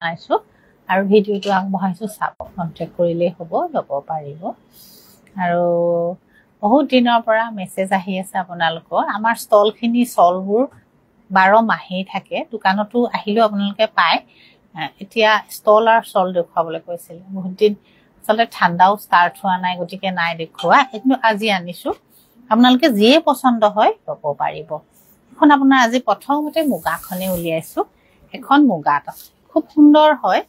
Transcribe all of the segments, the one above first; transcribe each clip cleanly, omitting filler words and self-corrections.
আইছো আৰু ভিডিওটো আগবঢ়াইছো চাব কন্টেক্ট কৰিলে হ'ব ল'ব পাৰিব আৰু বহুত দিনৰ পৰা মেছেজ আহি আছে আপোনালোকৰ আমাৰ ষ্টলখিনি চলবোৰ 12 মাহেই থাকে দোকানতো আহিলেও আপোনালোকে পায় এতিয়া ষ্টল আৰু চল দেখুৱাবলৈ কৈছিল বহুত দিন চলে ঠাণ্ডাও ষ্টাৰ্ট হোৱা নাই গতিকে নাই দেখুৱা কিন্তু আজি আনিছো আপোনালোকে যিয়ে পছন্দ হয় ল'ব পাৰিব এখন আপোনাৰ আজি প্ৰথমতে মুগাখনে উলিয়াইছো এখন মুগাত আছে খুব সুন্দৰ হয়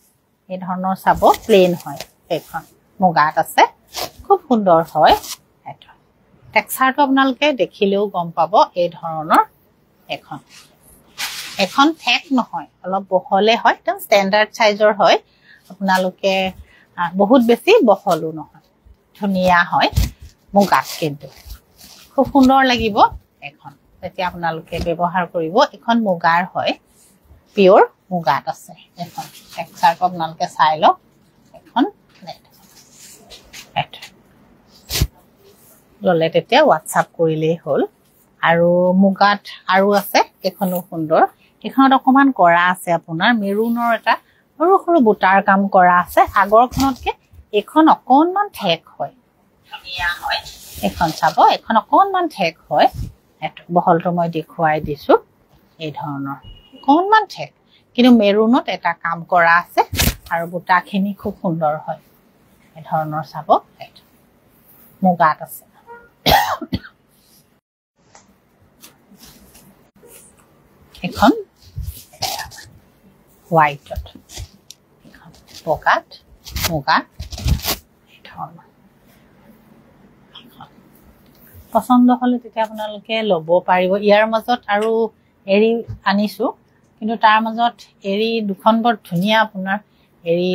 এই ধৰণৰ চাব প্লেন হয় এখন মুগাত আছে খুব সুন্দৰ হয় এটা টেক্সচাৰটো আপোনালোকে দেখিলেও গম পাব এই ধৰণৰ এখন ঠেক নহয় অলপ বহলে হয় একদম ষ্টেণ্ডাৰ্ড সাইজৰ হয় আপোনালোকে বহুত বেছি বহলো নহয় ধুনিয়া হয় মুগাত কিন্তু খুব সুন্দৰ লাগিব এখন তেতিয়া আপোনালোকে ব্যৱহাৰ কৰিব এখন মুগাৰ হয় পিওৰ মুগাত আছে এখন টেক্সচাৰটো আপোনালোকে চাই লওক এখন ললে তেতিয়া হোৱাটছআপ কৰিলেই হ'ল আৰু মুগাত আৰু আছে এখনো সুন্দৰ এখনত অকমান কৰা আছে আপোনাৰ মেৰুনৰ এটা সৰু সৰু বুটাৰ কাম কৰা আছে আগৰখনতকে এখন অকনমান ঠেক হয় ধুনিয়া হয় এখন চাব এখন অকনমান ঠেক হয় বহলটো মই দেখুৱাই দিছো এই ধৰণৰ অকনমান ঠেক কিন্তু মেৰুনত এটা কাম কৰা আছে আৰু বুটাখিনি খুব সুন্দৰ হয় এই ধৰণৰ চাব মুগাত আছে এখন হোৱাইটত এখন বগাত মুগাত এই ধৰণৰ পছন্দ হলে তেতিয়া আপোনালোকে ল'ব পাৰিব ইয়াৰ মাজত আৰু এৰি আনিছো কিন্তু তাৰ মাজত এৰি দুখন বৰ ধুনিয়া আপোনাৰ এৰি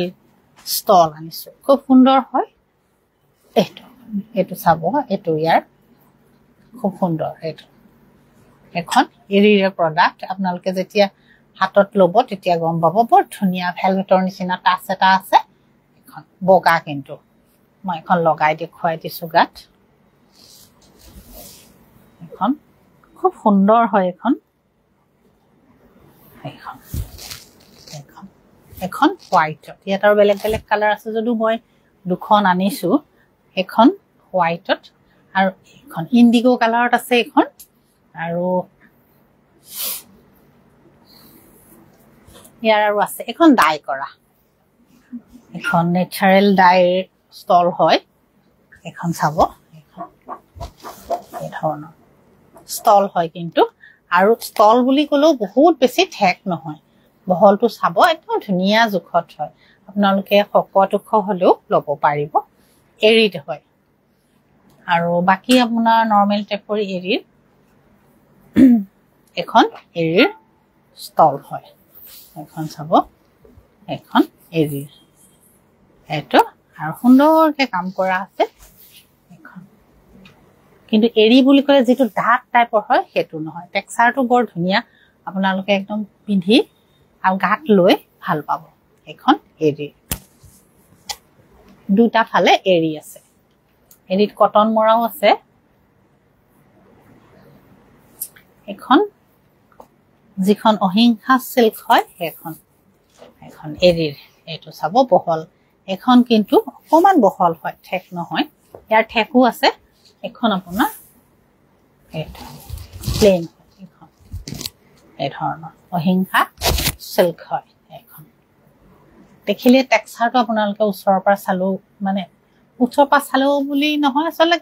ষ্টল আনিছো খুব সুন্দৰ হয় এইটো চাব এইটো ইয়াৰ খুব সুন্দৰ এইটো এখন এৰিৰ প্ৰডাক্ট আপোনালোকে যেতিয়া হাতত ল'ব তেতিয়া গম পাব বৰ ধুনিয়া ভেলভেটৰ নিচিনা টাচ এটা আছে এখন বগা কিন্তু মই এখন লগাই দেখুৱাই দিছো গাত এখন খুব সুন্দৰ হয় এখন হোৱাইটত ইয়াত আৰু বেলেগ বেলেগ কালাৰ আছে যদিও মই দুখন আনিছো এখন হোৱাইটত আৰু এখন ইণ্ডিগো কালাৰত আছে এখন আৰু ইয়াৰ আৰু আছে এখন ডাই কৰা এখন নেচাৰেল ডাইৰ ষ্টল হয় এখন চাব এই ধৰণৰ ষ্টল হয় কিন্তু আৰু ষ্টল বুলি ক'লেও বহুত বেছি ঠেক নহয় বহলটো চাব একদম ধুনিয়া জোখত হয় আপোনালোকে শকত ওখ হলেও ল'ব পাৰিব এৰিত হয় আৰু বাকি আপোনাৰ নৰ্মেল টাইপৰ এৰিৰ এখন এৰিৰ ষ্টল হয় এখন চাব এখন এৰিৰ এইটো আৰু সুন্দৰকে কাম কৰা আছে এখন কিন্তু এৰি বুলি ক'লে যেটো ডাৰ্ক টাইপৰ হয় হেতু নহয় টেক্সচাৰটো বৰ ধুনিয়া আপোনালোকে একদম পিন্ধি আৰু গাত লৈ ভাল পাব এখন এৰি দুটা ফালে এৰি আছে এৰিত কটন মৰাও আছে এখন যিখন অহিংসা সিল্ক হয় এখন এৰিৰ এইটো চাব বহল এখন কিন্তু অকমান বহল হয় ঠেক নহয় ইয়াৰ ঠেকু আছে এখন আপোনাৰ এইটো প্লেন এখন এই ধৰণৰ অহিংসা সিল্ক হয় এখন দেখিলে টেক্সচাৰটো আপোনালোকে ওচৰৰ পৰা চালো মানে ওচৰৰ পৰা চালো বুলি নহয় আসলে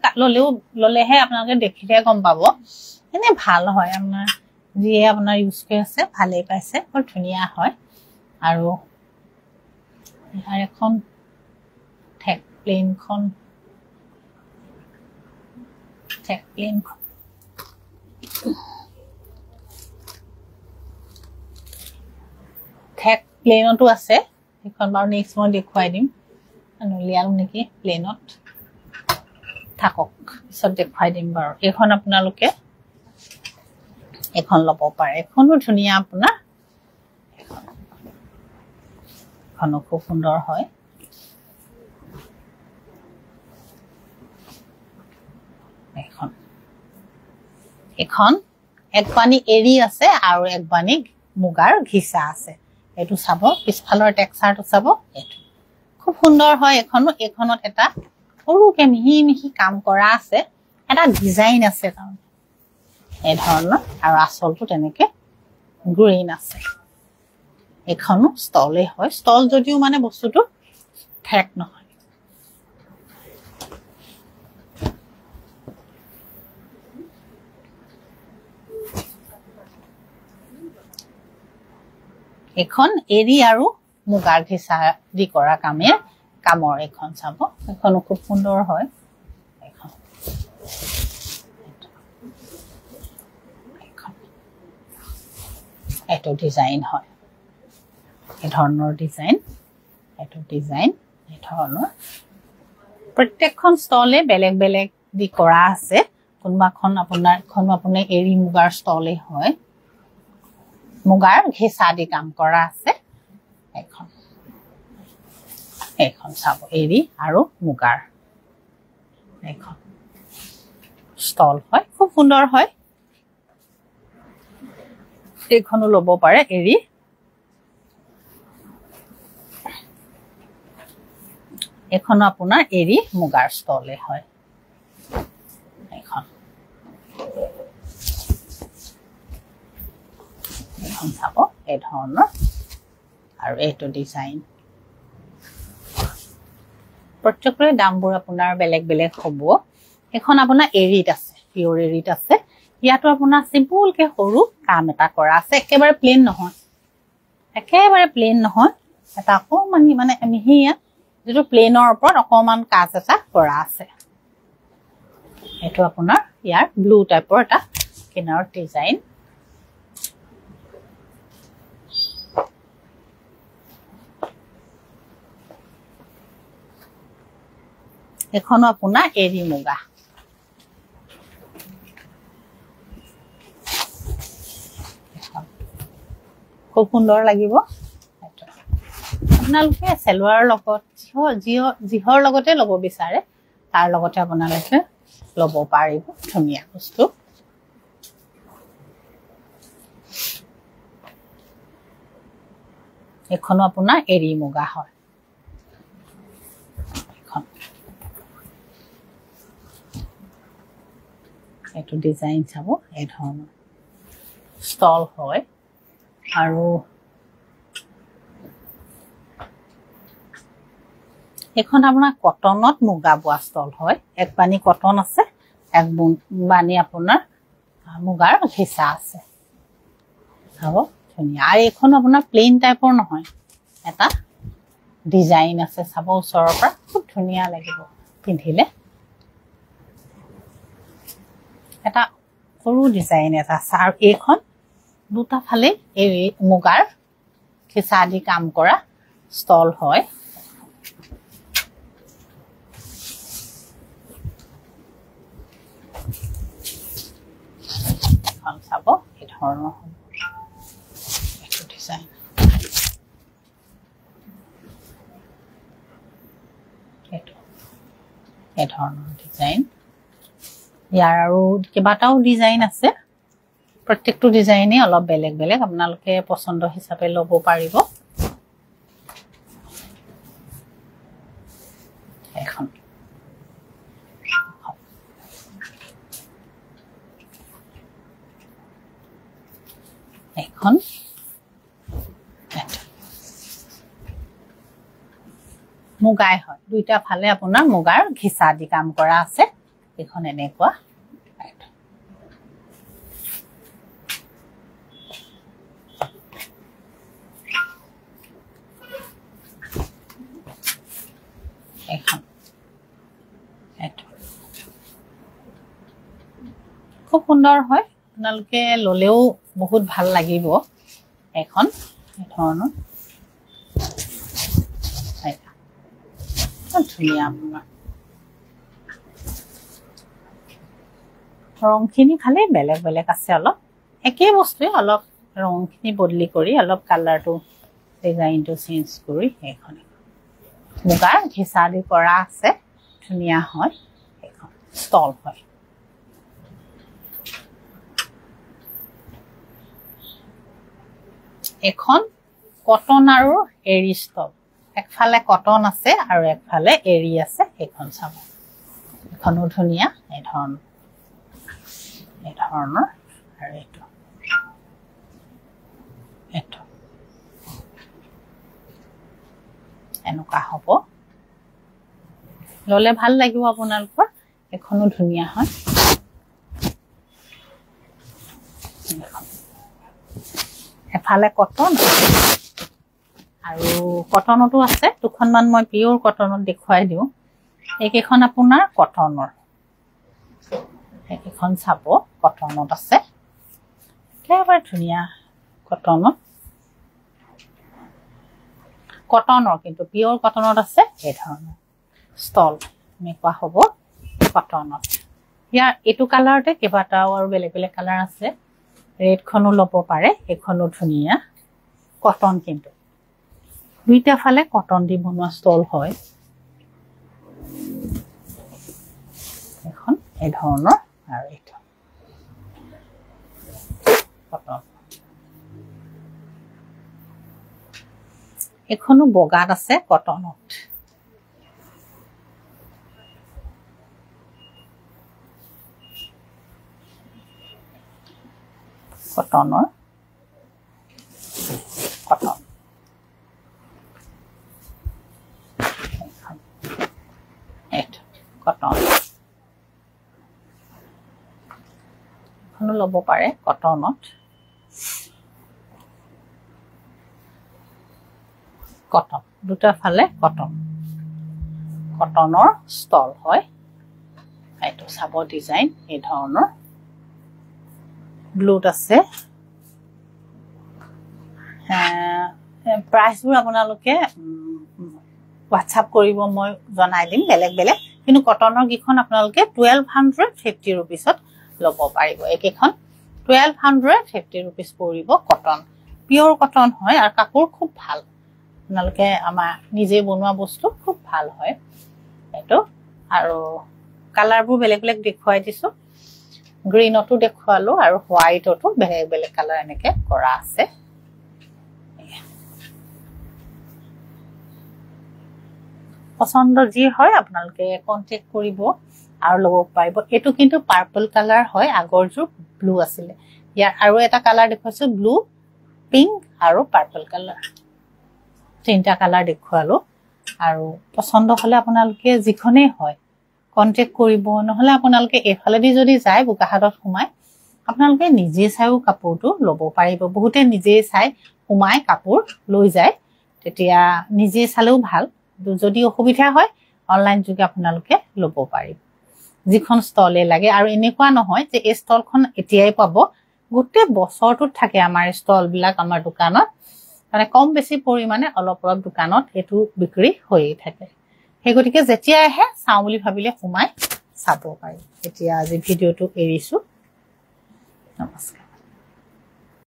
ললেহে আপোনালোকে দেখিলে গম পাব এনে ভাল হয় আপোনাৰ যিয়ে আপোনাৰ ইউজ কৰি আছে ভালেই পাইছে বৰ ধুনিয়া হয় আৰু ইয়াৰ এখন ঠেক প্লেনখন ঠেক প্লেনতো আছে এখন বাৰু নেক্সট মই দেখুৱাই দিম আনুলিয়ালো নেকি প্লেনত থাকক পিছত দেখুৱাই দিম বাৰু এখন আপোনালোকে এখন ল'ব পাৰে এখনো ধুনিয়া আপোনাৰ এখনো খুব সুন্দৰ হয় এখন এক পানী এৰি আছে আৰু এক পানী মুগাৰ ঘিচা আছে এটো চাব পিছফালৰ টেক্সচাৰটো চাব এটো খুব সুন্দৰ হয় এখনত এটা সৰুকে মিহি কাম কৰা আছে এটা ডিজাইন আছে তাৰ এই ধৰণৰ আৰু আসলটো তেনেকে গ্ৰীন আছে এখনো ষ্টলে হয় ষ্টল যদিও মানে বস্তুটো ঠেক নহয় এখন এৰি আৰু মুগাৰ ঘিচা দি কৰা কামৰ এখন চাব এখনো খুব সুন্দৰ হয় এখন এটো ডিজাইন হয় এই ধৰণৰ ডিজাইন এই ধৰণৰ প্ৰত্যেকখন ষ্টলে বেলেগ বেলেগ দি কৰা আছে কোনবাখন আপোনাৰ এৰি মুগাৰ ষ্টলে হয় মুগাৰ ঘিচা দি কাম কৰা আছে এখন চাব এৰি আৰু মুগাৰ এখন ষ্টল হয় খুব সুন্দৰ হয় এইখনো ল'ব পাৰে এৰি এখনো আপোনাৰ এৰি মুগাৰ ষ্টলে হয় এখন চাব এই ধৰণৰ আৰু এইটো ডিজাইন প্ৰত্যেকৰে দামবোৰ আপোনাৰ বেলেগ বেলেগ হ'ব এখন আপোনাৰ এৰিত আছে পিওৰ এৰিত আছে ইয়াতো আপোনাৰ সিম্পল কে সৰু কাম এটা কৰা আছে একেবাৰে প্লেন নহয় এটা মানে মিহিয়া যেটো প্লেনৰ ওপৰত অকমান কাজ এটা কৰা আছে এটো আপোনাৰ ইয়াৰ ব্লু টাইপৰ এটা কিনাৰ ডিজাইন এখনো আপোনাৰ এৰি মুগা খুব সুন্দৰ লাগিব আপোনালোকে সেলৱাৰ লগত জিহৰ লগতে ল'ব বিচাৰে তাৰ লগতে আপোনালোকে ল'ব পাৰিব ধুনীয়া বস্তু এখনো আপোনাৰ এৰি মুগা হয় এটো ডিজাইন চাব এই ধৰণৰ ষ্টল হয় আৰু এখন আপোনাৰ কটনত মুগা বোৱা ষ্টল হয় এক পানী কটন আছে এক বানি আপোনাৰ মুগাৰ ঘিচা আছে চাব ধুনীয়া আৰু এখন আপোনাৰ প্লেন টাইপৰ নহয় এটা ডিজাইন আছে চাব ওচৰৰ পৰা খুব ধুনীয়া লাগিব পিন্ধিলে এটা সৰু ডিজাইন এটা আছে আৰু এইখন দুটা ফালে এই মুগাৰ ঘিচা দি কাম কৰা ষ্টল হয় চাব এই ধৰণৰ এইটো ডিজাইন এই ধৰণৰ ডিজাইন ইয়াৰ আৰু কেইবাটাও ডিজাইন আছে প্ৰত্যেকটো ডিজাইনে অলপ বেলেগ বেলেগ আপোনালোকে পছন্দ হিচাপে ল'ব পাৰিব এখন মুগাই হয় দুইটা ফালে আপোনাৰ মুগাৰ ঘিচা দি কাম কৰা আছে এখন এনেকুৱা খুব সুন্দৰ হয় আপোনালোকে ললেও বহুত ভাল লাগিব এখন এই ধৰণৰ ধুনীয়া আপোনাৰ ৰংখিনি খালি বেলেগ বেলেগ আছে অলপ একেই বস্তুৱে অলপ ৰংখিনি বদলি কৰি অলপ কালাৰটো ডিজাইনটো চেঞ্জ কৰি এখন মুগাৰ ঘিচা দি কৰা আছে ধুনীয়া হয় এখন ষ্টল হয় এখন কটন আৰু এৰি ষ্টল একফালে কটন আছে আৰু একফালে এৰি আছে এইখন চাব এখনো ধুনিয়া এই ধৰণৰ আৰু এইটো এনেকুৱা হ'ব ললে ভাল লাগিব আপোনালোকৰ এখনো ধুনিয়া হয় এফালে কটন আৰু কটনটো আছে দুখনমান মই পিওৰ কটনত দেখুৱাই দিওঁ এইকেইখন আপোনাৰ কটনৰ এইকেইখন চাব কটনত আছে একেবাৰে ধুনীয়া কটনৰ কিন্তু পিওৰ কটনত আছে এই ধৰণৰ ষ্টল এনেকুৱা হ'ব কটনত ইয়াৰ এইটো কালাৰতে কেইবাটাও আৰু বেলেগ বেলেগ কালাৰ আছে ৰেডখনো ল'ব পাৰে এইখনো ধুনীয়া কটন কিন্তু দুইটা ফালে কটন দি বনোৱা ষ্টল হয় এখন এই ধৰণৰ আৰু এইটো কটন এখনো বগাত আছে কটনত কটনৰ কটন কটন এখনো ল'ব পাৰে কটনত কটন দুটা ফালে কটনৰ ষ্টল হয় এইটো চাব ডিজাইন এই ধৰণৰ ব্লুত আছে প্ৰাইচবোৰ আপোনালোকে হোৱাটছআপ কৰিব মই জনাই দিম বেলেগ বেলেগ কিন্তু কটনৰ কিখন আপোনালোকে 1250 रुपीसত ল'ব পাৰিব এইকেইখন 1250 रुपीस পৰিব কটন পিওৰ কটন হয় আৰু কাপোৰ খুব ভাল আপোনালোকে আমাৰ নিজে বনোৱা বস্তু খুব ভাল হয় এইটো আৰু কালাৰবোৰ বেলেগ বেলেগ দেখুৱাই দিছো গ্ৰীনটো দেখুৱালো আৰু হোৱাইটটো বেলেগ বেলেগ কালাৰ এনেকে কৰা আছে পছন্দ যি হয় আপোনালোকে কন্টাক্ট কৰিব আৰু ল'ব পাৰিব এটো কিন্তু পাৰ্পল কালাৰ হয় আগৰজু ব্লু আছিল ইয়াৰ আৰু এটা কালাৰ দেখুৱাছো ব্লু পিংক আৰু পাৰ্পল কালাৰ তিনটা কালাৰ দেখুৱালো আৰু পছন্দ হলে আপোনালোকে যিখনে হয় কন্টাক্ট কৰিব নহলে আপোনালোকে এফালে দি যদি যায় বুকাহাটত সোমাই আপোনালোকে নিজে চাইও কাপোৰটো ল'ব পাৰিব বহুতে নিজে চাই সোমাই কাপোৰ লৈ যায় তেতিয়া নিজে চালেও ভাল যদি অসুবিধা হয় অনলাইন যোগে আপোনালোকে ল'ব পাৰিব যিখন ষ্টলে লাগে আৰু এনেকুৱা নহয় যে এই ষ্টলখন এতিয়াই পাব গোটে বছৰটোত থাকে আমাৰ ষ্টল বিলাক আমাৰ দোকানত মানে কম বেছি পৰিমাণে অলপ অলপ দোকানত এটো বিক্ৰী হৈয়ে থাকে হেগতিকে যেতিয়া আহে চাও বুলি ভাবিলে সোমাই চাব পাৰি এতিয়া আজি ভিডিওটো এৰিছো নমস্কাৰ